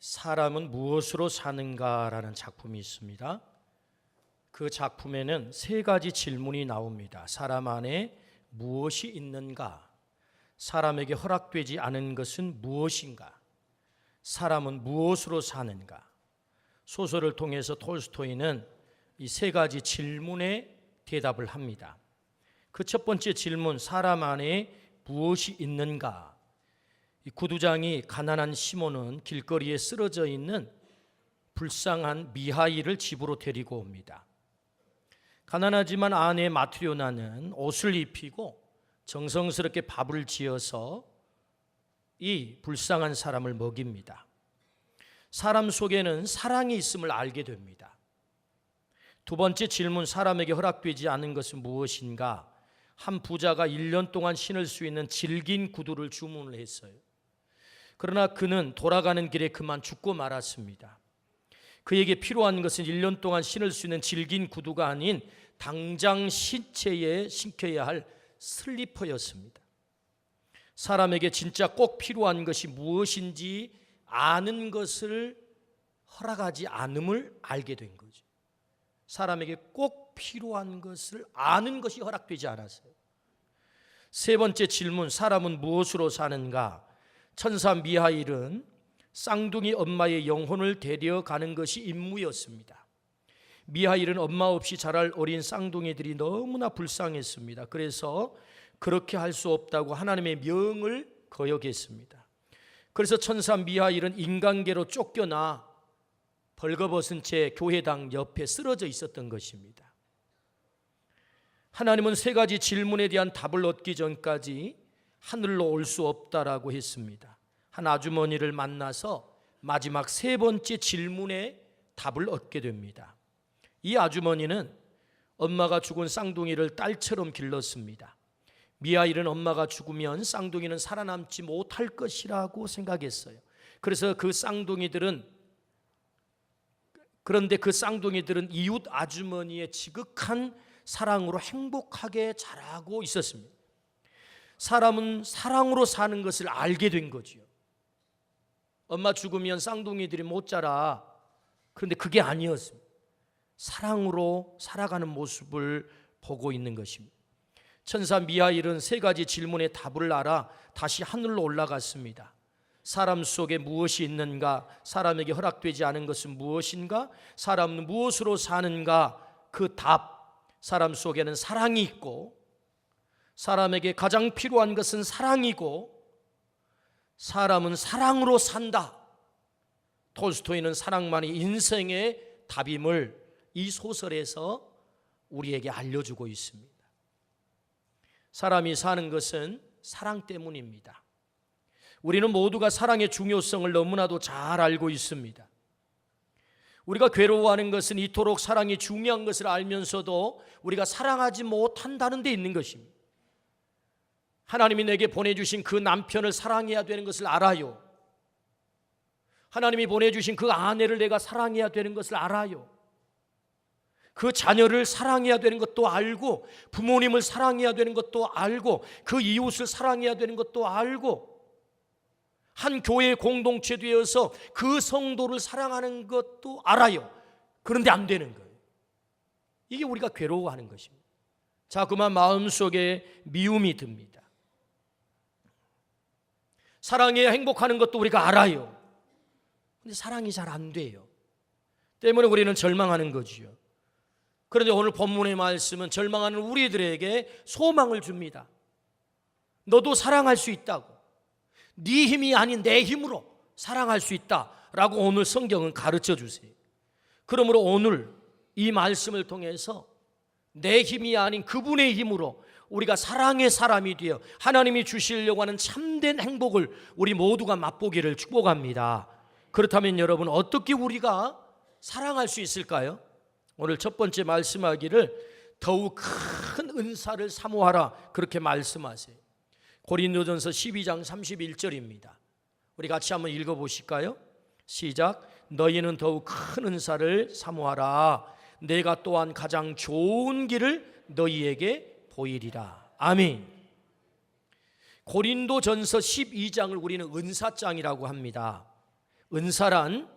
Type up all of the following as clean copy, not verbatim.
사람은 무엇으로 사는가라는 작품이 있습니다. 그 작품에는 세 가지 질문이 나옵니다. 사람 안에 무엇이 있는가? 사람에게 허락되지 않은 것은 무엇인가? 사람은 무엇으로 사는가? 소설을 통해서 톨스토이는 이 세 가지 질문에 대답을 합니다. 그 첫 번째 질문, 사람 안에 무엇이 있는가? 이 구두장이 가난한 시몬은 길거리에 쓰러져 있는 불쌍한 미하일을 집으로 데리고 옵니다. 가난하지만 아내 마트리오나는 옷을 입히고 정성스럽게 밥을 지어서 이 불쌍한 사람을 먹입니다. 사람 속에는 사랑이 있음을 알게 됩니다. 두 번째 질문, 사람에게 허락되지 않은 것은 무엇인가? 한 부자가 1년 동안 신을 수 있는 질긴 구두를 주문을 했어요. 그러나 그는 돌아가는 길에 그만 죽고 말았습니다. 그에게 필요한 것은 1년 동안 신을 수 있는 질긴 구두가 아닌 당장 신체에 신겨야 할 슬리퍼였습니다. 사람에게 진짜 꼭 필요한 것이 무엇인지 아는 것을 허락하지 않음을 알게 된 거죠. 사람에게 꼭 필요한 것을 아는 것이 허락되지 않았어요. 세 번째 질문, 사람은 무엇으로 사는가? 천사 미하일은 쌍둥이 엄마의 영혼을 데려가는 것이 임무였습니다. 미하일은 엄마 없이 자랄 어린 쌍둥이들이 너무나 불쌍했습니다. 그래서 그렇게 할 수 없다고 하나님의 명을 거역했습니다. 그래서 천사 미하일은 인간계로 쫓겨나 벌거벗은 채 교회당 옆에 쓰러져 있었던 것입니다. 하나님은 세 가지 질문에 대한 답을 얻기 전까지 하늘로 올 수 없다라고 했습니다. 한 아주머니를 만나서 마지막 세 번째 질문에 답을 얻게 됩니다. 이 아주머니는 엄마가 죽은 쌍둥이를 딸처럼 길렀습니다. 미하일은 엄마가 죽으면 쌍둥이는 살아남지 못할 것이라고 생각했어요. 그래서 그런데 그 쌍둥이들은 이웃 아주머니의 지극한 사랑으로 행복하게 자라고 있었습니다. 사람은 사랑으로 사는 것을 알게 된 거지요. 엄마 죽으면 쌍둥이들이 못 자라. 그런데 그게 아니었습니다. 사랑으로 살아가는 모습을 보고 있는 것입니다. 천사 미하일은 세 가지 질문의 답을 알아 다시 하늘로 올라갔습니다. 사람 속에 무엇이 있는가? 사람에게 허락되지 않은 것은 무엇인가? 사람은 무엇으로 사는가? 그 답, 사람 속에는 사랑이 있고 사람에게 가장 필요한 것은 사랑이고 사람은 사랑으로 산다. 톨스토이는 사랑만이 인생의 답임을 이 소설에서 우리에게 알려주고 있습니다. 사람이 사는 것은 사랑 때문입니다. 우리는 모두가 사랑의 중요성을 너무나도 잘 알고 있습니다. 우리가 괴로워하는 것은 이토록 사랑이 중요한 것을 알면서도 우리가 사랑하지 못한다는 데 있는 것입니다. 하나님이 내게 보내주신 그 남편을 사랑해야 되는 것을 알아요. 하나님이 보내주신 그 아내를 내가 사랑해야 되는 것을 알아요. 그 자녀를 사랑해야 되는 것도 알고 부모님을 사랑해야 되는 것도 알고 그 이웃을 사랑해야 되는 것도 알고 한 교회 공동체 되어서 그 성도를 사랑하는 것도 알아요. 그런데 안 되는 거예요. 이게 우리가 괴로워하는 것입니다. 자꾸만 마음속에 미움이 듭니다. 사랑해야 행복하는 것도 우리가 알아요. 근데 사랑이 잘 안 돼요. 때문에 우리는 절망하는 거지요. 그런데 오늘 본문의 말씀은 절망하는 우리들에게 소망을 줍니다. 너도 사랑할 수 있다고. 네 힘이 아닌 내 힘으로 사랑할 수 있다라고 오늘 성경은 가르쳐 주세요. 그러므로 오늘 이 말씀을 통해서 내 힘이 아닌 그분의 힘으로 우리가 사랑의 사람이 되어 하나님이 주시려고 하는 참된 행복을 우리 모두가 맛보기를 축복합니다. 그렇다면 여러분, 어떻게 우리가 사랑할 수 있을까요? 오늘 첫 번째 말씀하기를 더욱 큰 은사를 사모하라, 그렇게 말씀하세요. 고린도전서 12장 31절입니다. 우리 같이 한번 읽어보실까요? 시작. 너희는 더욱 큰 은사를 사모하라. 내가 또한 가장 좋은 길을 너희에게 보이리라. 아멘. 고린도전서 12장을 우리는 은사장이라고 합니다. 은사란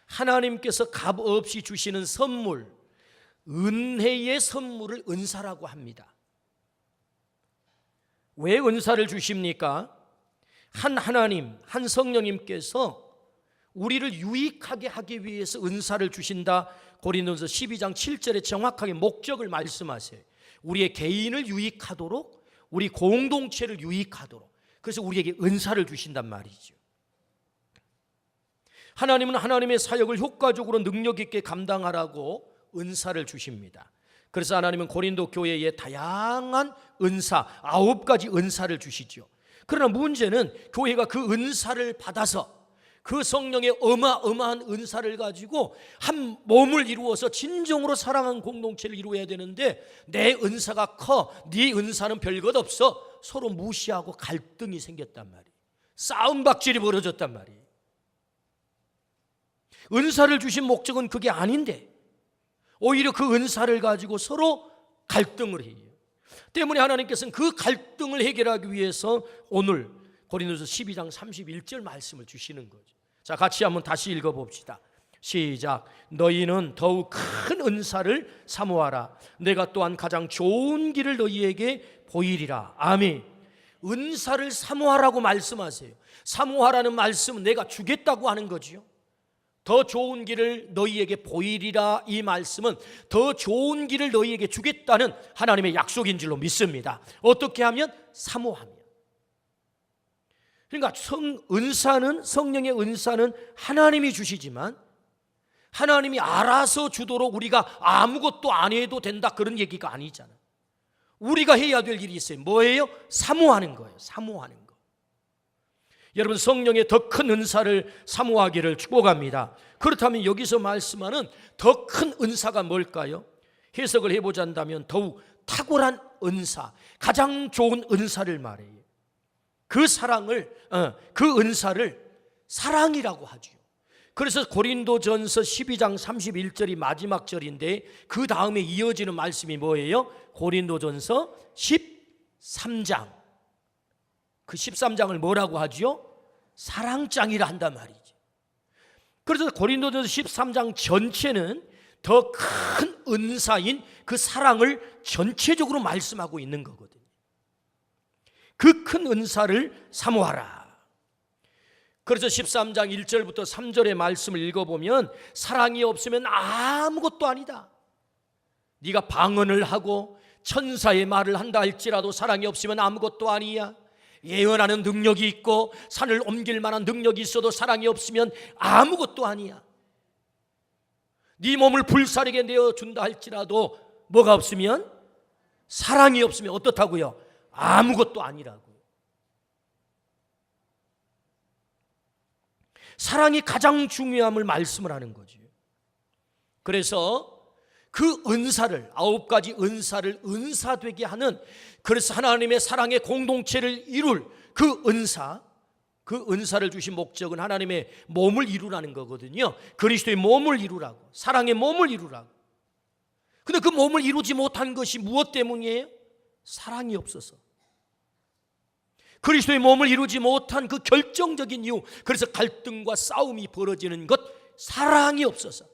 하나님께서 값없이 주시는 선물, 은혜의 선물을 은사라고 합니다. 왜 은사를 주십니까? 한 하나님, 한 성령님께서 우리를 유익하게 하기 위해서 은사를 주신다. 고린도전서 12장 7절에 정확하게 목적을 말씀하세요. 우리의 개인을 유익하도록, 우리 공동체를 유익하도록. 그래서 우리에게 은사를 주신단 말이죠. 하나님은 하나님의 사역을 효과적으로 능력 있게 감당하라고 은사를 주십니다. 그래서 하나님은 고린도 교회에 다양한 은사, 9가지 은사를 주시죠. 그러나 문제는 교회가 그 은사를 받아서 그 성령의 어마어마한 은사를 가지고 한 몸을 이루어서 진정으로 사랑하는 공동체를 이루어야 되는데, 내 은사가 커, 네 은사는 별것 없어, 서로 무시하고 갈등이 생겼단 말이에요. 싸움박질이 벌어졌단 말이에요. 은사를 주신 목적은 그게 아닌데 오히려 그 은사를 가지고 서로 갈등을 해요. 때문에 하나님께서는 그 갈등을 해결하기 위해서 오늘 고린도서 12장 31절 말씀을 주시는 거죠. 자, 같이 한번 다시 읽어봅시다. 시작. 너희는 더욱 큰 은사를 사모하라. 내가 또한 가장 좋은 길을 너희에게 보이리라. 아멘. 은사를 사모하라고 말씀하세요. 사모하라는 말씀은 내가 주겠다고 하는 거지요. 더 좋은 길을 너희에게 보이리라, 이 말씀은 더 좋은 길을 너희에게 주겠다는 하나님의 약속인 줄로 믿습니다. 어떻게 하면? 사모하면. 그러니까 성령의 은사는 하나님이 주시지만 하나님이 알아서 주도록 우리가 아무것도 안 해도 된다, 그런 얘기가 아니잖아요. 우리가 해야 될 일이 있어요. 뭐예요? 사모하는 거예요. 사모하는 거. 여러분, 성령의 더 큰 은사를 사모하기를 축복합니다. 그렇다면 여기서 말씀하는 더 큰 은사가 뭘까요? 해석을 해보자면 더욱 탁월한 은사, 가장 좋은 은사를 말해요. 그 사랑을, 그 은사를 사랑이라고 하죠. 그래서 고린도전서 12장 31절이 마지막 절인데 그 다음에 이어지는 말씀이 뭐예요? 고린도전서 13장. 그 13장을 뭐라고 하죠? 사랑장이라 한단 말이죠. 그래서 고린도전서 13장 전체는 더 큰 은사인 그 사랑을 전체적으로 말씀하고 있는 거거든요. 그 큰 은사를 사모하라. 그래서 13장 1절부터 3절의 말씀을 읽어보면 사랑이 없으면 아무것도 아니다. 네가 방언을 하고 천사의 말을 한다 할지라도 사랑이 없으면 아무것도 아니야. 예언하는 능력이 있고 산을 옮길 만한 능력이 있어도 사랑이 없으면 아무것도 아니야. 네 몸을 불사르게 내어준다 할지라도 뭐가 없으면, 사랑이 없으면 어떻다고요? 아무것도 아니라고요. 사랑이 가장 중요함을 말씀을 하는 거죠. 그래서 그 은사를, 9가지 은사를 은사되게 하는, 그래서 하나님의 사랑의 공동체를 이룰 그 은사를 주신 목적은 하나님의 몸을 이루라는 거거든요. 그리스도의 몸을 이루라고, 사랑의 몸을 이루라고. 근데 그 몸을 이루지 못한 것이 무엇 때문이에요? 사랑이 없어서. 그리스도의 몸을 이루지 못한 그 결정적인 이유, 그래서 갈등과 싸움이 벌어지는 것, 사랑이 없어서.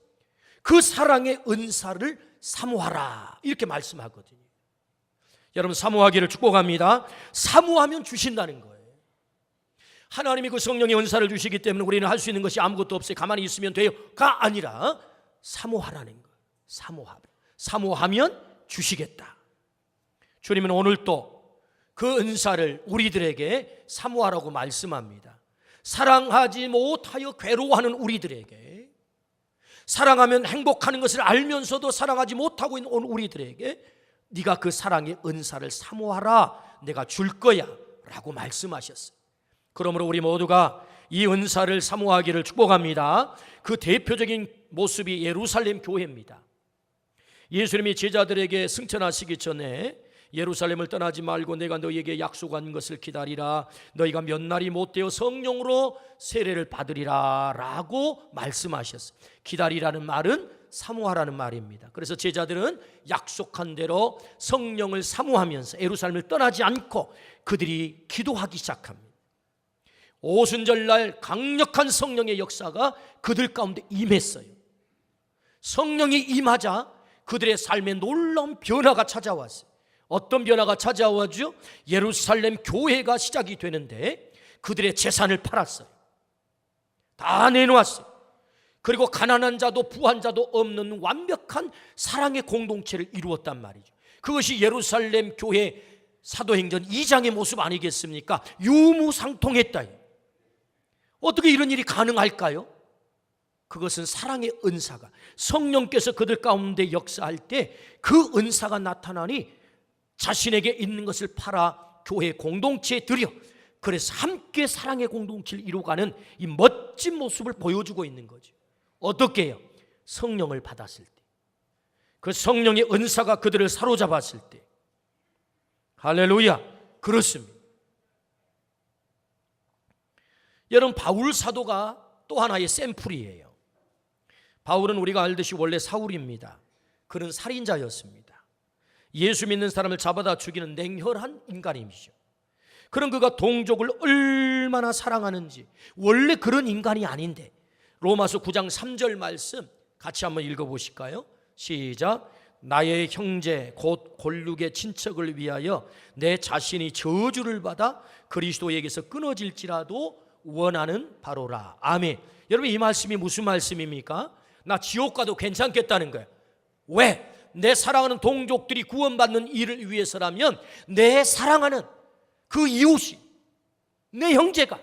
그 사랑의 은사를 사모하라, 이렇게 말씀하거든요. 여러분, 사모하기를 축복합니다. 사모하면 주신다는 거예요. 하나님이 그 성령의 은사를 주시기 때문에 우리는 할 수 있는 것이 아무것도 없어요. 가만히 있으면 돼요가 아니라 사모하라는 거예요. 사모하면 주시겠다. 주님은 오늘 또 그 은사를 우리들에게 사모하라고 말씀합니다. 사랑하지 못하여 괴로워하는 우리들에게, 사랑하면 행복하는 것을 알면서도 사랑하지 못하고 있는 우리들에게 네가 그 사랑의 은사를 사모하라, 내가 줄 거야 라고 말씀하셨어요. 그러므로 우리 모두가 이 은사를 사모하기를 축복합니다. 그 대표적인 모습이 예루살렘 교회입니다. 예수님이 제자들에게 승천하시기 전에 예루살렘을 떠나지 말고 내가 너희에게 약속한 것을 기다리라. 너희가 몇 날이 못되어 성령으로 세례를 받으리라 라고 말씀하셨어요. 기다리라는 말은 사모하라는 말입니다. 그래서 제자들은 약속한 대로 성령을 사모하면서 예루살렘을 떠나지 않고 그들이 기도하기 시작합니다. 오순절날 강력한 성령의 역사가 그들 가운데 임했어요. 성령이 임하자 그들의 삶에 놀라운 변화가 찾아왔어요. 어떤 변화가 찾아와죠? 예루살렘 교회가 시작이 되는데 그들의 재산을 팔았어요. 다 내놓았어요. 그리고 가난한 자도 부한 자도 없는 완벽한 사랑의 공동체를 이루었단 말이죠. 그것이 예루살렘 교회 사도행전 2장의 모습 아니겠습니까? 유무상통했다. 어떻게 이런 일이 가능할까요? 그것은 사랑의 은사가, 성령께서 그들 가운데 역사할 때 그 은사가 나타나니 자신에게 있는 것을 팔아 교회 공동체에 들여, 그래서 함께 사랑의 공동체를 이루어가는 이 멋진 모습을 보여주고 있는 거죠. 어떻게 해요? 성령을 받았을 때, 그 성령의 은사가 그들을 사로잡았을 때. 할렐루야. 그렇습니다. 여러분, 바울 사도가 또 하나의 샘플이에요. 바울은 우리가 알듯이 원래 사울입니다. 그는 살인자였습니다. 예수 믿는 사람을 잡아다 죽이는 냉혈한 인간이죠. 그런 그가 동족을 얼마나 사랑하는지, 원래 그런 인간이 아닌데, 로마서 9장 3절 말씀 같이 한번 읽어보실까요? 시작. 나의 형제 곧 골육의 친척을 위하여 내 자신이 저주를 받아 그리스도에게서 끊어질지라도 원하는 바로라. 아멘. 여러분, 이 말씀이 무슨 말씀입니까? 나 지옥 가도 괜찮겠다는 거예요. 왜? 내 사랑하는 동족들이 구원받는 일을 위해서라면, 내 사랑하는 그 이웃이, 내 형제가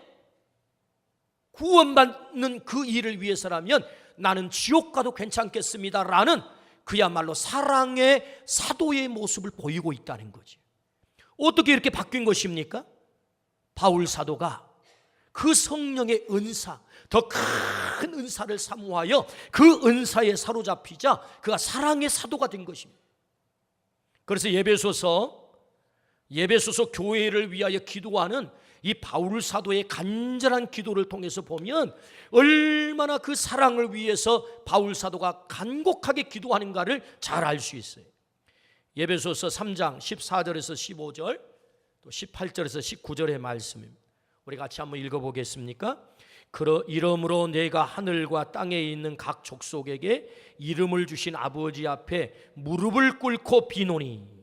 구원받는 그 일을 위해서라면 나는 지옥 가도 괜찮겠습니다라는 그야말로 사랑의 사도의 모습을 보이고 있다는 거지. 어떻게 이렇게 바뀐 것입니까? 바울 사도가 그 성령의 은사, 더 큰 은사를 사모하여 그 은사에 사로잡히자 그가 사랑의 사도가 된 것입니다. 그래서 예배소서 교회를 위하여 기도하는 이 바울 사도의 간절한 기도를 통해서 보면 얼마나 그 사랑을 위해서 바울 사도가 간곡하게 기도하는가를 잘 알 수 있어요. 예배소서 3장 14절에서 15절, 또 18절에서 19절의 말씀입니다. 우리 같이 한번 읽어보겠습니까? 이러므로 내가 하늘과 땅에 있는 각 족속에게 이름을 주신 아버지 앞에 무릎을 꿇고 비노니.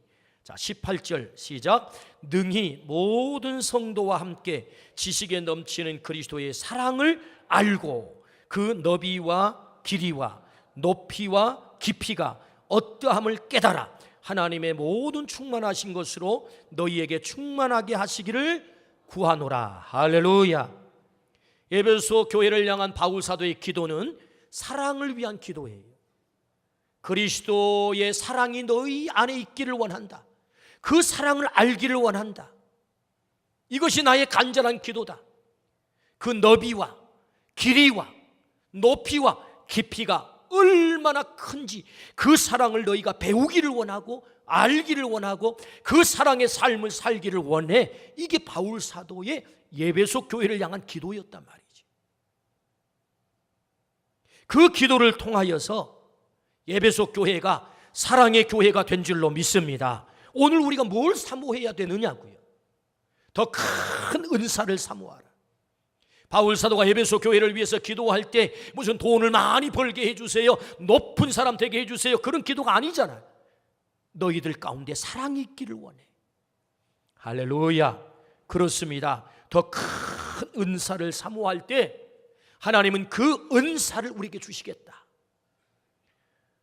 자, 18절 시작. 능히 모든 성도와 함께 지식에 넘치는 그리스도의 사랑을 알고 그 너비와 길이와 높이와 깊이가 어떠함을 깨달아 하나님의 모든 충만하신 것으로 너희에게 충만하게 하시기를 구하노라. 할렐루야. 에베소 교회를 향한 바울 사도의 기도는 사랑을 위한 기도예요. 그리스도의 사랑이 너희 안에 있기를 원한다. 그 사랑을 알기를 원한다. 이것이 나의 간절한 기도다. 그 너비와 길이와 높이와 깊이가 얼마나 큰지 그 사랑을 너희가 배우기를 원하고 알기를 원하고 그 사랑의 삶을 살기를 원해. 이게 바울 사도의 에베소 교회를 향한 기도였단 말이지. 그 기도를 통하여서 에베소 교회가 사랑의 교회가 된 줄로 믿습니다. 오늘 우리가 뭘 사모해야 되느냐고요? 더 큰 은사를 사모하라. 바울 사도가 에베소 교회를 위해서 기도할 때 무슨 돈을 많이 벌게 해주세요, 높은 사람 되게 해주세요, 그런 기도가 아니잖아요. 너희들 가운데 사랑이 있기를 원해. 할렐루야. 그렇습니다. 더 큰 은사를 사모할 때 하나님은 그 은사를 우리에게 주시겠다.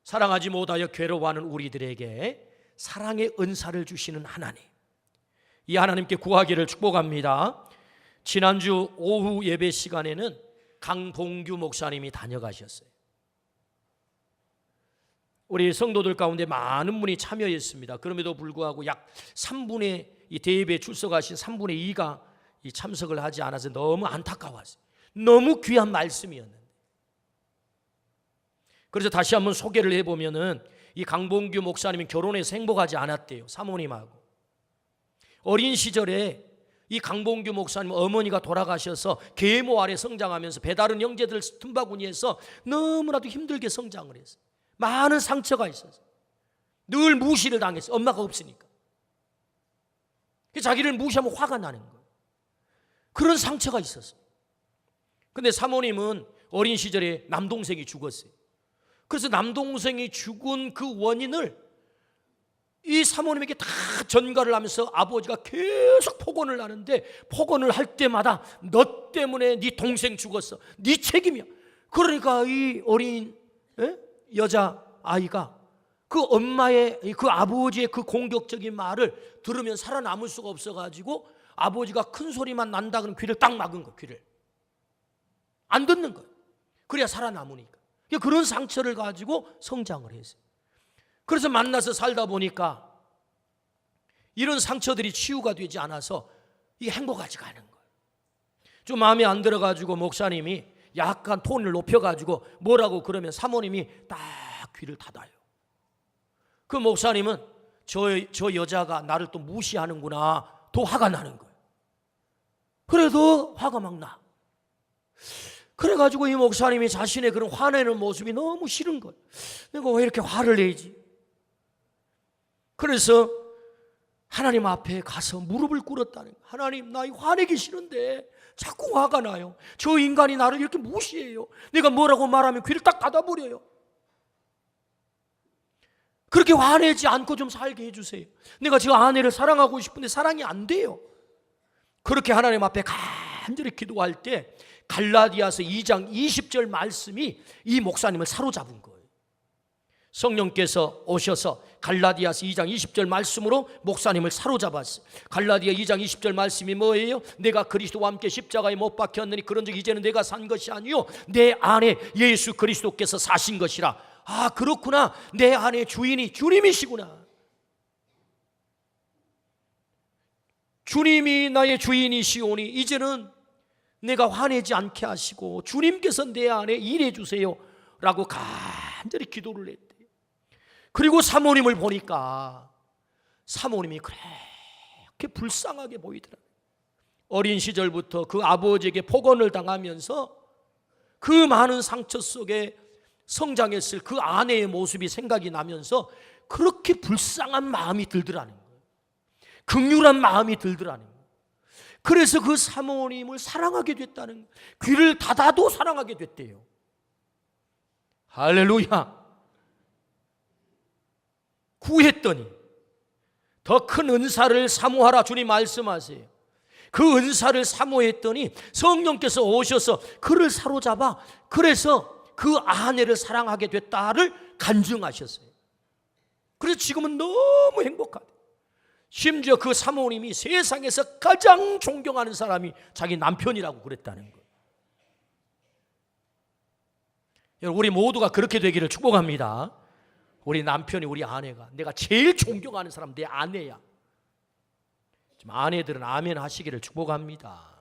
사랑하지 못하여 괴로워하는 우리들에게 사랑의 은사를 주시는 하나님, 이 하나님께 구하기를 축복합니다. 지난주 오후 예배 시간에는 강봉규 목사님이 다녀가셨어요. 우리 성도들 가운데 많은 분이 참여했습니다. 그럼에도 불구하고 약 3분의 이 대예배에 출석하신 3분의 2가 이 참석을 하지 않아서 너무 안타까웠어요. 너무 귀한 말씀이었는데. 그래서 다시 한번 소개를 해보면은 이 강봉규 목사님은 결혼해서 행복하지 않았대요. 사모님하고. 어린 시절에 이 강봉규 목사님 어머니가 돌아가셔서 계모 아래 성장하면서 배다른 형제들 틈바구니에서 너무나도 힘들게 성장을 했어요. 많은 상처가 있어서 늘 무시를 당했어요. 엄마가 없으니까. 자기를 무시하면 화가 나는 거예요. 그런 상처가 있었어요. 근데 사모님은 어린 시절에 남동생이 죽었어요. 그래서 남동생이 죽은 그 원인을 이 사모님에게 다 전가를 하면서 아버지가 계속 폭언을 하는데, 폭언을 할 때마다 너 때문에 네 동생 죽었어, 네 책임이야. 그러니까 이 어린 여자 아이가 그 엄마의, 그 아버지의 그 공격적인 말을 들으면 살아남을 수가 없어가지고 아버지가 큰 소리만 난다 그러면 귀를 딱 막은 거예요. 귀를 안 듣는 거예요. 그래야 살아남으니까. 그런 상처를 가지고 성장을 했어요. 그래서 만나서 살다 보니까 이런 상처들이 치유가 되지 않아서 이게 행복하지가 않은 거예요. 좀 마음에 안 들어가지고 목사님이 약간 톤을 높여가지고 뭐라고 그러면 사모님이 딱 귀를 닫아요. 그 목사님은 저 여자가 나를 또 무시하는구나, 더 화가 나는 거예요. 그래도 화가 막 나. 그래가지고 이 목사님이 자신의 그런 화내는 모습이 너무 싫은 거예요. 내가 왜 이렇게 화를 내지? 그래서 하나님 앞에 가서 무릎을 꿇었다는 거예요. 하나님, 나 이 화내기 싫은데 자꾸 화가 나요. 저 인간이 나를 이렇게 무시해요. 내가 뭐라고 말하면 귀를 딱 닫아버려요. 그렇게 화내지 않고 좀 살게 해주세요. 내가 저 아내를 사랑하고 싶은데 사랑이 안 돼요. 그렇게 하나님 앞에 간절히 기도할 때 갈라디아서 2장 20절 말씀이 이 목사님을 사로잡은 거예요. 성령께서 오셔서 갈라디아서 2장 20절 말씀으로 목사님을 사로잡았어요. 갈라디아 2장 20절 말씀이 뭐예요? 내가 그리스도와 함께 십자가에 못 박혔느니 그런즉 이제는 내가 산 것이 아니요 내 안에 예수 그리스도께서 사신 것이라. 아, 그렇구나. 내 안에 주인이 주님이시구나. 주님이 나의 주인이시오니 이제는 내가 화내지 않게 하시고 주님께서 내 안에 일해 주세요 라고 간절히 기도를 했대요. 그리고 사모님을 보니까 사모님이 그렇게 불쌍하게 보이더라고요. 어린 시절부터 그 아버지에게 폭언을 당하면서 그 많은 상처 속에 성장했을 그 아내의 모습이 생각이 나면서 그렇게 불쌍한 마음이 들더라는 거예요. 긍휼한 마음이 들더라는 거예요. 그래서 그 사모님을 사랑하게 됐다는 거예요. 귀를 닫아도 사랑하게 됐대요. 할렐루야. 구했더니 더 큰 은사를 사모하라 주님 말씀하세요. 그 은사를 사모했더니 성령께서 오셔서 그를 사로잡아 그래서 그 아내를 사랑하게 됐다를 간증하셨어요. 그래서 지금은 너무 행복하대. 심지어 그 사모님이 세상에서 가장 존경하는 사람이 자기 남편이라고 그랬다는 거예요. 여러분, 우리 모두가 그렇게 되기를 축복합니다. 우리 남편이, 우리 아내가 내가 제일 존경하는 사람 내 아내야. 지금 아내들은 아멘 하시기를 축복합니다.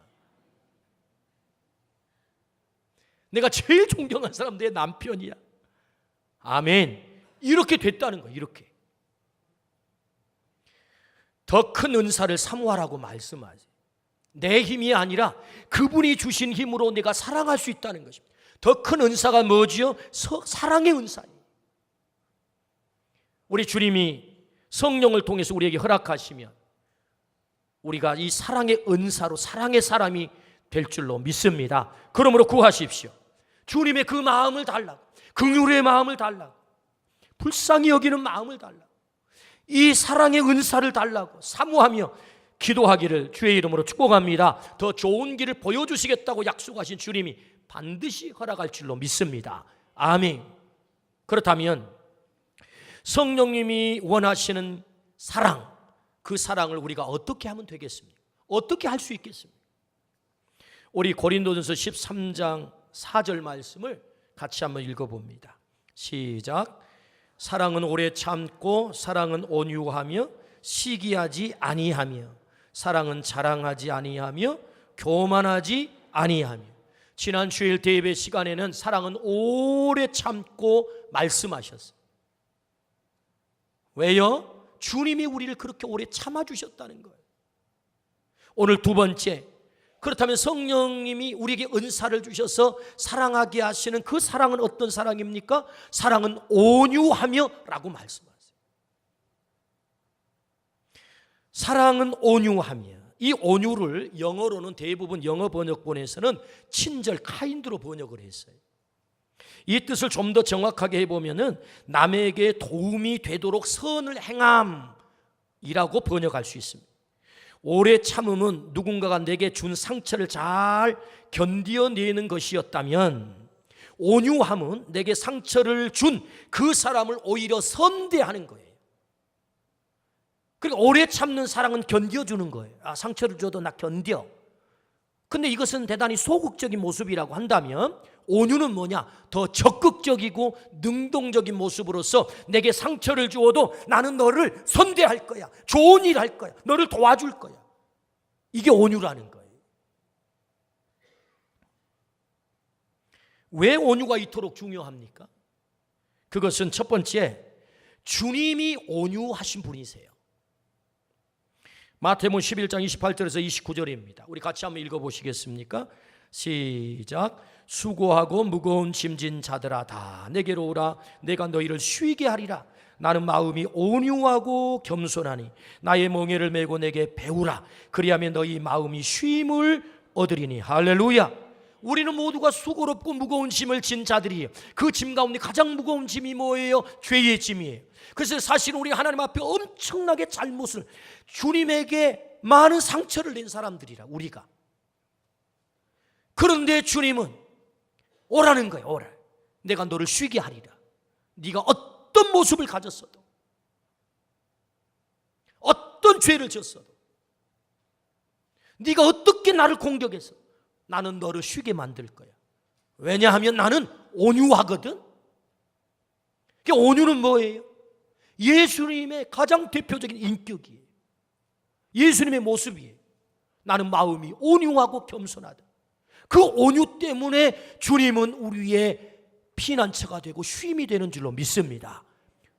내가 제일 존경하는 사람 내 남편이야. 아멘. 이렇게 됐다는 거예요. 이렇게 더 큰 은사를 사모하라고 말씀하세요. 내 힘이 아니라 그분이 주신 힘으로 내가 사랑할 수 있다는 것입니다. 더 큰 은사가 뭐지요? 사랑의 은사예요. 우리 주님이 성령을 통해서 우리에게 허락하시면 우리가 이 사랑의 은사로 사랑의 사람이 될 줄로 믿습니다. 그러므로 구하십시오. 주님의 그 마음을 달라고, 긍휼의 마음을 달라고, 불쌍히 여기는 마음을 달라고, 이 사랑의 은사를 달라고 사모하며 기도하기를 주의 이름으로 축복합니다. 더 좋은 길을 보여주시겠다고 약속하신 주님이 반드시 허락할 줄로 믿습니다. 아멘. 그렇다면 성령님이 원하시는 사랑, 그 사랑을 우리가 어떻게 하면 되겠습니까? 어떻게 할 수 있겠습니까? 우리 고린도전서 13장 4절 말씀을 같이 한번 읽어봅니다. 시작. 사랑은 오래 참고 사랑은 온유하며 시기하지 아니하며 사랑은 자랑하지 아니하며 교만하지 아니하며. 지난 주일 대예배 시간에는 사랑은 오래 참고 말씀하셨어요. 왜요? 주님이 우리를 그렇게 오래 참아주셨다는 거예요. 오늘 두 번째, 그렇다면 성령님이 우리에게 은사를 주셔서 사랑하게 하시는 그 사랑은 어떤 사랑입니까? 사랑은 온유하며 라고 말씀하세요. 사랑은 온유하며. 이 온유를 영어로는 대부분 영어 번역본에서는 친절 카인드로 번역을 했어요. 이 뜻을 좀 더 정확하게 해보면은 남에게 도움이 되도록 선을 행함이라고 번역할 수 있습니다. 오래 참음은 누군가가 내게 준 상처를 잘 견디어내는 것이었다면, 온유함은 내게 상처를 준 그 사람을 오히려 선대하는 거예요. 그러니까 오래 참는 사랑은 견뎌주는 거예요. 상처를 줘도 나 견뎌. 근데 이것은 대단히 소극적인 모습이라고 한다면, 온유는 뭐냐? 더 적극적이고 능동적인 모습으로서 내게 상처를 주어도 나는 너를 선대할 거야, 좋은 일 할 거야, 너를 도와줄 거야. 이게 온유라는 거예요. 왜 온유가 이토록 중요합니까? 그것은 첫 번째, 주님이 온유하신 분이세요. 마태복음 11장 28절에서 29절입니다. 우리 같이 한번 읽어보시겠습니까? 시작. 수고하고 무거운 짐진 자들아 다 내게로 오라. 내가 너희를 쉬게 하리라. 나는 마음이 온유하고 겸손하니 나의 멍에를 메고 내게 배우라. 그리하면 너희 마음이 쉼을 얻으리니. 할렐루야. 우리는 모두가 수고롭고 무거운 짐을 진 자들이에요. 그 짐 가운데 가장 무거운 짐이 뭐예요? 죄의 짐이에요. 그래서 사실 우리 하나님 앞에 엄청나게 잘못을, 주님에게 많은 상처를 낸 사람들이라 우리가. 그런데 주님은 오라는 거예요. 오라. 내가 너를 쉬게 하리라. 네가 어떤 모습을 가졌어도, 어떤 죄를 졌어도, 네가 어떻게 나를 공격해서 나는 너를 쉬게 만들 거야. 왜냐하면 나는 온유하거든. 온유는 뭐예요? 예수님의 가장 대표적인 인격이에요. 예수님의 모습이에요. 나는 마음이 온유하고 겸손하다. 그 온유 때문에 주님은 우리의 피난처가 되고 쉼이 되는 줄로 믿습니다.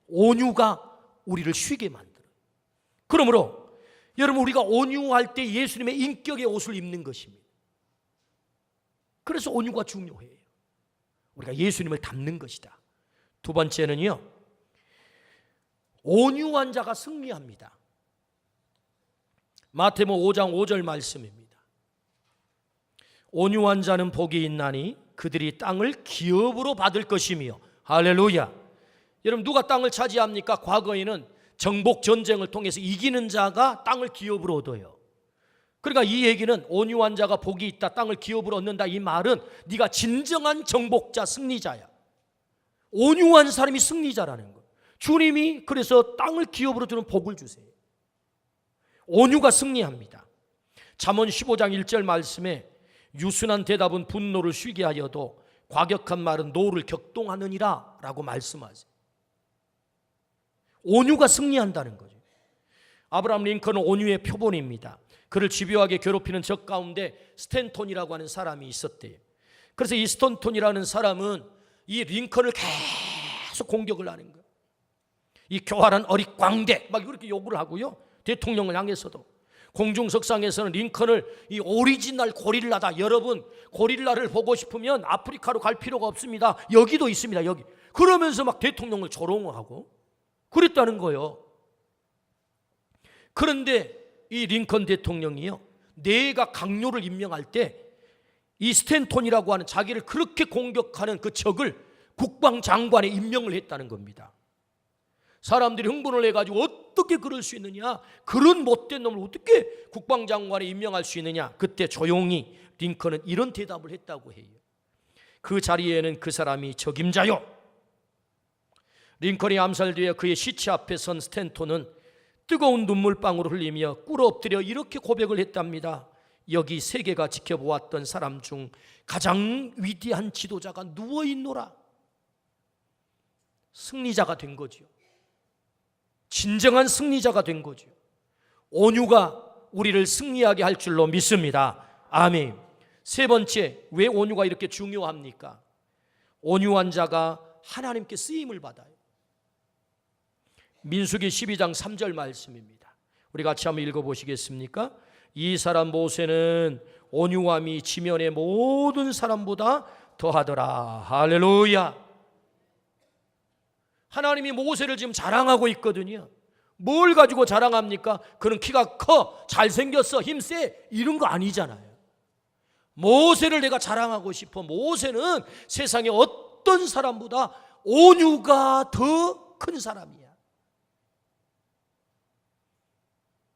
온유가 우리를 쉬게 만들어요. 그러므로 여러분, 우리가 온유할 때 예수님의 인격의 옷을 입는 것입니다. 그래서 온유가 중요해요. 우리가 예수님을 닮는 것이다. 두 번째는요, 온유한 자가 승리합니다. 마태복음 5장 5절 말씀입니다. 온유한 자는 복이 있나니 그들이 땅을 기업으로 받을 것이며. 할렐루야. 여러분, 누가 땅을 차지합니까? 과거에는 정복 전쟁을 통해서 이기는 자가 땅을 기업으로 얻어요. 그러니까 이 얘기는 온유한 자가 복이 있다, 땅을 기업으로 얻는다, 이 말은 네가 진정한 정복자, 승리자야. 온유한 사람이 승리자라는 거. 주님이 그래서 땅을 기업으로 주는 복을 주세요. 온유가 승리합니다. 잠언 15장 1절 말씀에 유순한 대답은 분노를 쉬게 하여도 과격한 말은 노를 격동하느니라 라고 말씀하세요. 온유가 승리한다는 거죠. 아브라함 링컨은 온유의 표본입니다. 그를 집요하게 괴롭히는 적 가운데 스탠톤이라고 하는 사람이 있었대요. 그래서 이 스탠톤이라는 사람은 이 링컨을 계속 공격을 하는 거예요. 이 교활한 어릿광대 막 이렇게 욕을 하고요. 대통령을 향해서도. 공중석상에서는 링컨을 이 오리지널 고릴라다. 여러분, 고릴라를 보고 싶으면 아프리카로 갈 필요가 없습니다. 여기도 있습니다. 여기. 그러면서 막 대통령을 조롱하고 그랬다는 거예요. 그런데 이 링컨 대통령이요, 내가 강요를 임명할 때 이 스탠톤이라고 하는 자기를 그렇게 공격하는 그 적을 국방장관에 임명을 했다는 겁니다. 사람들이 흥분을 해가지고 어떻게 그럴 수 있느냐, 그런 못된 놈을 어떻게 국방장관에 임명할 수 있느냐. 그때 조용히 링컨은 이런 대답을 했다고 해요. 그 자리에는 그 사람이 적임자요. 링컨이 암살되어 그의 시체 앞에 선 스탠톤은 뜨거운 눈물방울을 흘리며 꿇어 엎드려 이렇게 고백을 했답니다. 여기 세계가 지켜보았던 사람 중 가장 위대한 지도자가 누워있노라. 승리자가 된 거죠. 진정한 승리자가 된 거죠. 온유가 우리를 승리하게 할 줄로 믿습니다. 아멘. 세 번째, 왜 온유가 이렇게 중요합니까? 온유한 자가 하나님께 쓰임을 받아요. 민수기 12장 3절 말씀입니다. 우리 같이 한번 읽어보시겠습니까? 이 사람 모세는 온유함이 지면의 모든 사람보다 더하더라. 할렐루야. 하나님이 모세를 지금 자랑하고 있거든요. 뭘 가지고 자랑합니까? 그는 키가 커, 잘생겼어, 힘세, 이런 거 아니잖아요. 모세를 내가 자랑하고 싶어. 모세는 세상에 어떤 사람보다 온유가 더 큰 사람이야.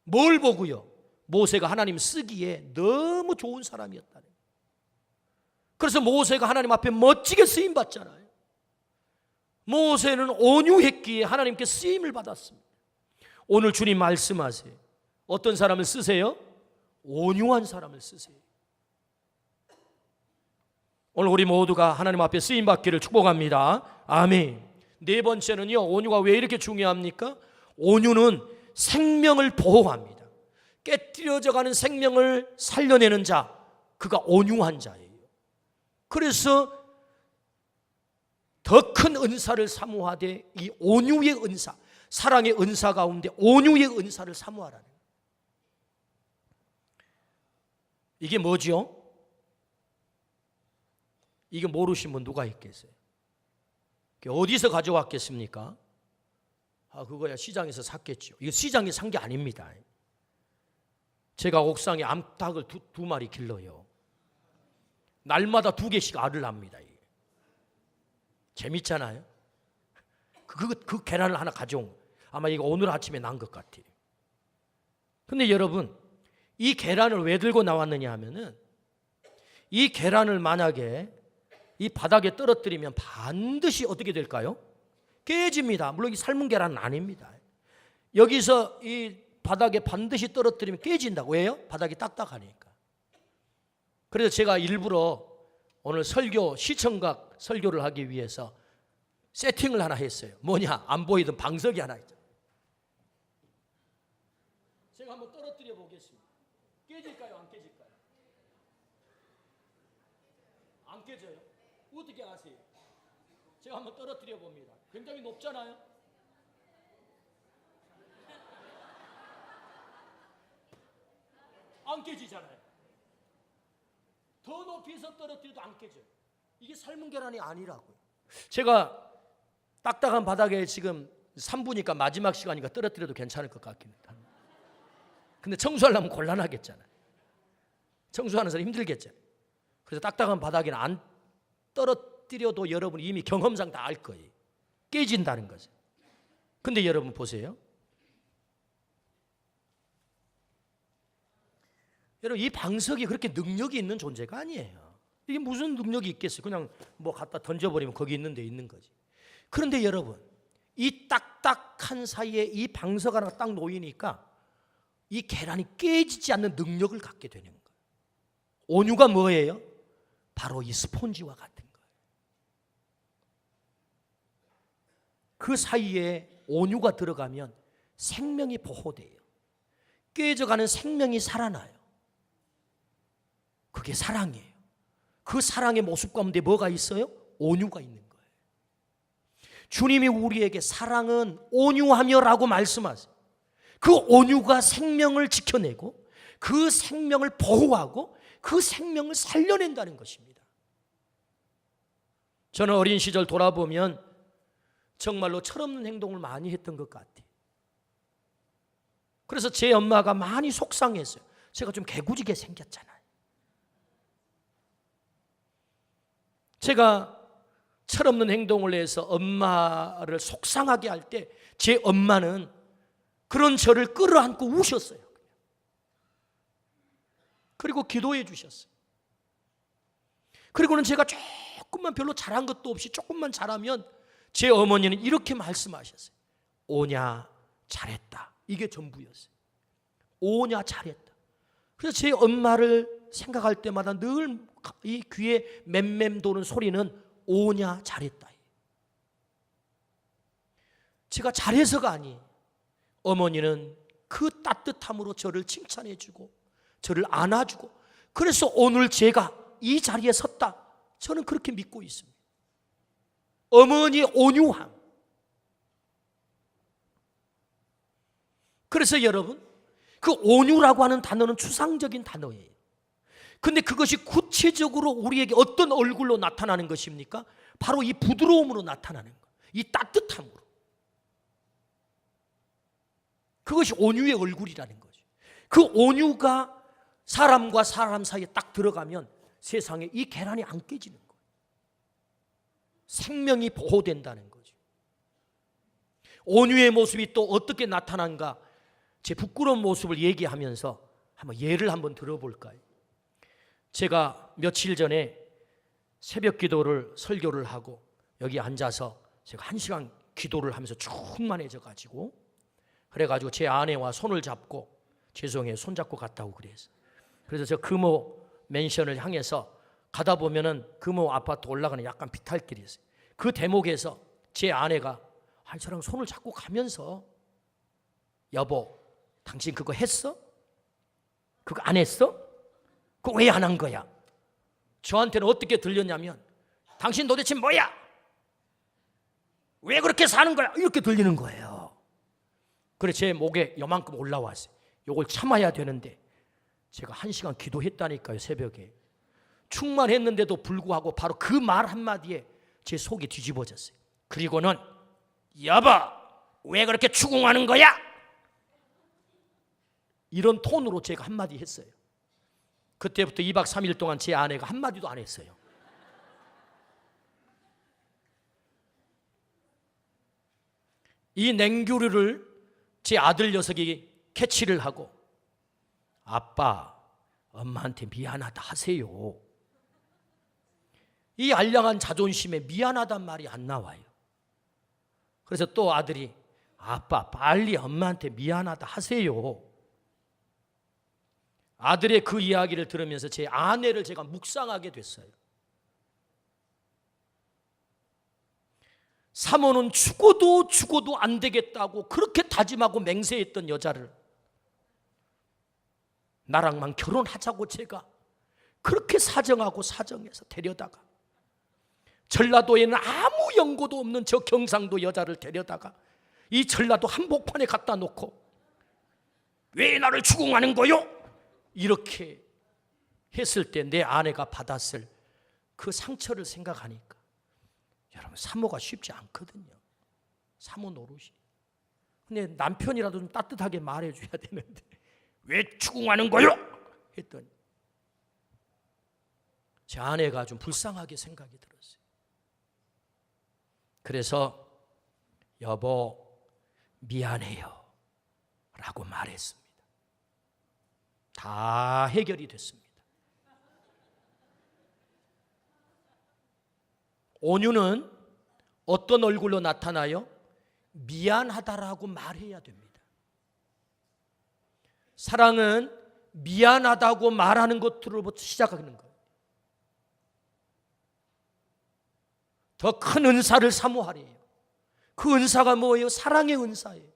뭘 보고요? 모세가 하나님 쓰기에 너무 좋은 사람이었다네. 그래서 모세가 하나님 앞에 멋지게 쓰임 받잖아요. 모세는 온유했기에 하나님께 쓰임을 받았습니다. 오늘 주님 말씀하세요. 어떤 사람을 쓰세요? 온유한 사람을 쓰세요. 오늘 우리 모두가 하나님 앞에 쓰임 받기를 축복합니다. 아멘. 네 번째는요, 온유가 왜 이렇게 중요합니까? 온유는 생명을 보호합니다. 깨뜨려져가는 생명을 살려내는 자, 그가 온유한 자예요. 그래서 더 큰 은사를 사모하되 이 온유의 은사, 사랑의 은사 가운데 온유의 은사를 사모하라는 거예요. 이게 뭐죠? 이게 모르신 분 누가 있겠어요? 어디서 가져왔겠습니까? 그거야 시장에서 샀겠죠. 이거 시장에 산 게 아닙니다. 제가 옥상에 암탉을 두 마리 길러요. 날마다 2개씩 알을 낳습니다. 재밌잖아요. 그 계란을 하나 가져온, 아마 이거 오늘 아침에 난 것 같아요. 근데 여러분, 이 계란을 왜 들고 나왔느냐 하면은, 이 계란을 만약에 이 바닥에 떨어뜨리면 반드시 어떻게 될까요? 깨집니다. 물론 이 삶은 계란은 아닙니다. 여기서 이 바닥에 반드시 떨어뜨리면 깨진다고. 왜요? 바닥이 딱딱하니까. 그래서 제가 일부러 오늘 시청각 설교를 하기 위해서 세팅을 하나 했어요. 뭐냐? 안 보이던 방석이 하나 있죠. 제가 한번 떨어뜨려 보겠습니다. 깨질까요? 안 깨질까요? 안 깨져요. 어떻게 아세요? 제가 한번 떨어뜨려 봅니다. 굉장히 높잖아요. 안 깨지잖아요. 더 높이서 떨어뜨려도 안 깨져요. 이게 삶은 계란이 아니라고요. 제가 딱딱한 바닥에 지금 3부니까 마지막 시간이니까 떨어뜨려도 괜찮을 것 같긴 합니다. 근데 청소하려면 곤란하겠잖아요. 청소하는 사람이 힘들겠잖아요. 그래서 딱딱한 바닥에는 안 떨어뜨려도 여러분이 이미 경험상 다 알 거예요. 깨진다는 거죠. 근데 여러분 보세요. 여러분, 이 방석이 그렇게 능력이 있는 존재가 아니에요. 이게 무슨 능력이 있겠어요? 그냥 뭐 갖다 던져버리면 거기 있는 데 있는 거지. 그런데 여러분, 이 딱딱한 사이에 이 방석 하나가 딱 놓이니까 이 계란이 깨지지 않는 능력을 갖게 되는 거예요. 온유가 뭐예요? 바로 이 스폰지와 같은 거예요. 그 사이에 온유가 들어가면 생명이 보호돼요. 깨져가는 생명이 살아나요. 그게 사랑이에요. 그 사랑의 모습 가운데 뭐가 있어요? 온유가 있는 거예요. 주님이 우리에게 사랑은 온유하며라고 말씀하세요. 그 온유가 생명을 지켜내고 그 생명을 보호하고 그 생명을 살려낸다는 것입니다. 저는 어린 시절 돌아보면 정말로 철없는 행동을 많이 했던 것 같아요. 그래서 제 엄마가 많이 속상했어요. 제가 좀 개구지게 생겼잖아요. 제가 철없는 행동을 해서 엄마를 속상하게 할 때 제 엄마는 그런 저를 끌어안고 우셨어요. 그리고 기도해 주셨어요. 그리고는 제가 조금만 별로 잘한 것도 없이 조금만 잘하면 제 어머니는 이렇게 말씀하셨어요. 오냐 잘했다. 이게 전부였어요. 오냐 잘했다. 그래서 제 엄마를 생각할 때마다 늘 이 귀에 맴맴 도는 소리는 오냐 잘했다. 제가 잘해서가 아니에요. 어머니는 그 따뜻함으로 저를 칭찬해 주고 저를 안아주고, 그래서 오늘 제가 이 자리에 섰다. 저는 그렇게 믿고 있습니다. 어머니의 온유함. 그래서 여러분, 그 온유라고 하는 단어는 추상적인 단어예요. 근데 그것이 구체적으로 우리에게 어떤 얼굴로 나타나는 것입니까? 바로 이 부드러움으로 나타나는 거예요. 이 따뜻함으로. 그것이 온유의 얼굴이라는 거죠. 그 온유가 사람과 사람 사이에 딱 들어가면 세상에 이 계란이 안 깨지는 거예요. 생명이 보호된다는 거죠. 온유의 모습이 또 어떻게 나타난가, 제 부끄러운 모습을 얘기하면서 한번 예를 한번 들어볼까요? 제가 며칠 전에 새벽 기도를 설교를 하고 여기 앉아서 제가 1시간 기도를 하면서 충만해져 가지고, 그래가지고 제 아내와 손을 잡고, 죄송해요, 손잡고 갔다고 그래서 저 금호 맨션을 향해서 가다 보면은 금호 아파트 올라가는 약간 비탈길이 있어요. 그 대목에서 제 아내가 저랑 손을 잡고 가면서, 여보, 당신 그거 했어? 그거 안 했어? 그거 왜 안 한 거야? 저한테는 어떻게 들렸냐면, 당신 도대체 뭐야? 왜 그렇게 사는 거야? 이렇게 들리는 거예요. 그래 제 목에 요만큼 올라왔어요. 이걸 참아야 되는데 제가 1시간 기도했다니까요. 새벽에 충만했는데도 불구하고 바로 그 말 한마디에 제 속이 뒤집어졌어요. 그리고는 여보, 왜 그렇게 추궁하는 거야? 이런 톤으로 제가 한마디 했어요. 그때부터 2박 3일 동안 제 아내가 한마디도 안 했어요. 이 냉규류를 제 아들 녀석이 캐치를 하고, 아빠, 엄마한테 미안하다 하세요. 이 알량한 자존심에 미안하단 말이 안 나와요. 그래서 또 아들이, 아빠, 빨리 엄마한테 미안하다 하세요. 아들의 그 이야기를 들으면서 제 아내를 제가 묵상하게 됐어요. 사모는 죽어도 안 되겠다고 그렇게 다짐하고 맹세했던 여자를 나랑만 결혼하자고 제가 그렇게 사정하고 사정해서 데려다가, 전라도에는 아무 연고도 없는 저 경상도 여자를 데려다가 이 전라도 한복판에 갖다 놓고 왜 나를 추궁하는 거요? 이렇게 했을 때 내 아내가 받았을 그 상처를 생각하니까, 여러분, 사모가 쉽지 않거든요. 사모 노릇이. 근데 남편이라도 좀 따뜻하게 말해줘야 되는데 왜 추궁하는 거요? 했더니 제 아내가 좀 불쌍하게 생각이 들었어요. 그래서 여보, 미안해요 라고 말했습니다. 다 해결이 됐습니다. 온유는 어떤 얼굴로 나타나요? 미안하다라고 말해야 됩니다. 사랑은 미안하다고 말하는 것으로부터 시작하는 거예요. 더 큰 은사를 사모하래요. 그 은사가 뭐예요? 사랑의 은사예요.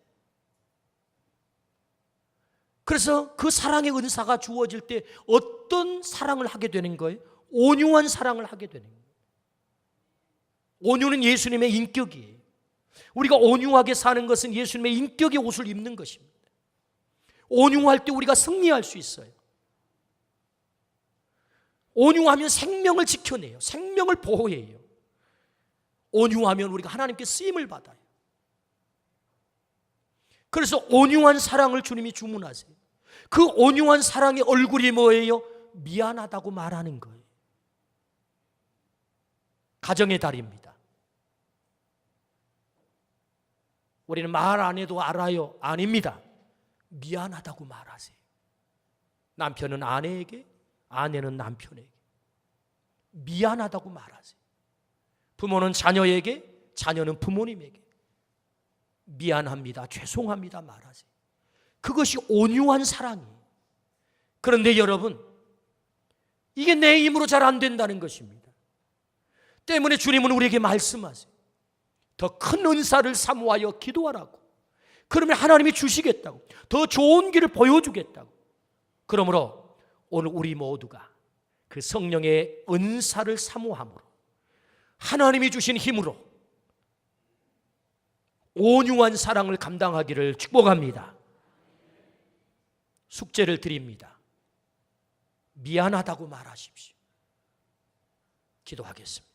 그래서 그 사랑의 은사가 주어질 때 어떤 사랑을 하게 되는 거예요? 온유한 사랑을 하게 되는 거예요. 온유는 예수님의 인격이에요. 우리가 온유하게 사는 것은 예수님의 인격의 옷을 입는 것입니다. 온유할 때 우리가 승리할 수 있어요. 온유하면 생명을 지켜내요. 생명을 보호해요. 온유하면 우리가 하나님께 쓰임을 받아요. 그래서 온유한 사랑을 주님이 주문하세요. 그 온유한 사랑의 얼굴이 뭐예요? 미안하다고 말하는 거예요. 가정의 달입니다. 우리는 말 안 해도 알아요. 아닙니다. 미안하다고 말하세요. 남편은 아내에게, 아내는 남편에게 미안하다고 말하세요. 부모는 자녀에게, 자녀는 부모님에게 미안합니다, 죄송합니다 말하세요. 그것이 온유한 사랑이에요. 그런데 여러분, 이게 내 힘으로 잘 안 된다는 것입니다. 때문에 주님은 우리에게 말씀하세요. 더 큰 은사를 사모하여 기도하라고. 그러면 하나님이 주시겠다고, 더 좋은 길을 보여주겠다고. 그러므로 오늘 우리 모두가 그 성령의 은사를 사모함으로 하나님이 주신 힘으로 온유한 사랑을 감당하기를 축복합니다. 숙제를 드립니다. 미안하다고 말하십시오. 기도하겠습니다.